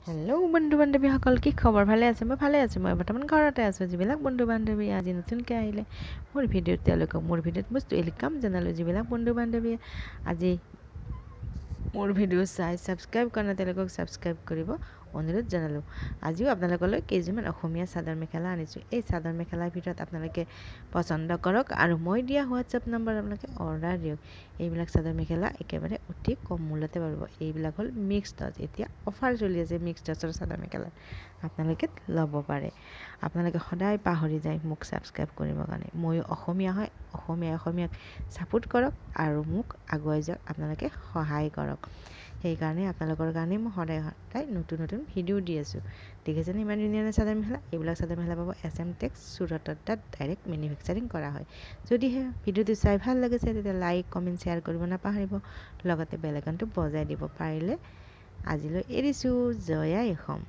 Hello' বন্ধু বান্ধৱীসকল, কি খবৰ? ভালে আছে? মই ভালে আছোঁ। মই বৰ্তমান ঘৰতে আছোঁ। যিবিলাক বন্ধু বান্ধৱী আজি নতুনকৈ আহিলে মোৰ ভিডিঅ'ত, তেওঁলোকক মোৰ ভিডিঅ'ত most ৱেলকাম জনালোঁ। যিবিলাক বন্ধু বান্ধৱীয়ে আজি মোৰ ভিডিঅ' চাই ছাবস্ক্ৰাইব কৰা নাই, তেওঁলোকক ছাবস্ক্ৰাইব কৰিব অনুৰোধ জনালোঁ। আজিও আপোনালোকলৈ কেইযোৰমান অসমীয়া চাদৰ মেখেলা আনিছোঁ। এই চাদৰ মেখেলাৰ ভিতৰত আপোনালোকে পচন্দ কৰক আৰু মই দিয়া হোৱাটছএপ নম্বৰ আপোনালোকে অৰ্ডাৰ দিয়ক। এইবিলাক চাদৰ মেখেলা একেবাৰে অতি কম মূল্যতে পাব। এইবিলাক হ'ল মিক্স টচ। এতিয়া অফাৰ চলি আছে মিক্স টচৰ চাদৰ মেখেলা, আপোনালোকে ল'ব পাৰে। আপোনালোকে সদায় পাহৰি যায় মোক ছাবস্ক্ৰাইব কৰিবৰ কাৰণে। ময়ো অসমীয়া হয়, অসমীয়াক ছাপোৰ্ট কৰক আৰু মোক আগুৱাই যাওক, আপোনালোকে সহায় কৰক। সেইকাৰণে আপোনালোকৰ কাৰণে মই সদায় নতুন ভিডিঅ' দি আছোঁ। দেখিছেনে ইমান ধুনীয়া চাদৰ মেখেলা? এইবিলাক চাদৰ মেখেলা পাব SM টেক্স চুৰটত, তাত ডাইৰেক্ট মেনুফেকচাৰিং কৰা হয়। যদিহে ভিডিঅ'টো চাই ভাল লাগিছে তেতিয়া লাইক কমেণ্ট শ্বেয়াৰ কৰিব নাপাহৰিব, লগতে বেল আইকনটো বজাই দিব। পাৰিলে আজিলৈ এৰিছোঁ। জয় আই অসম।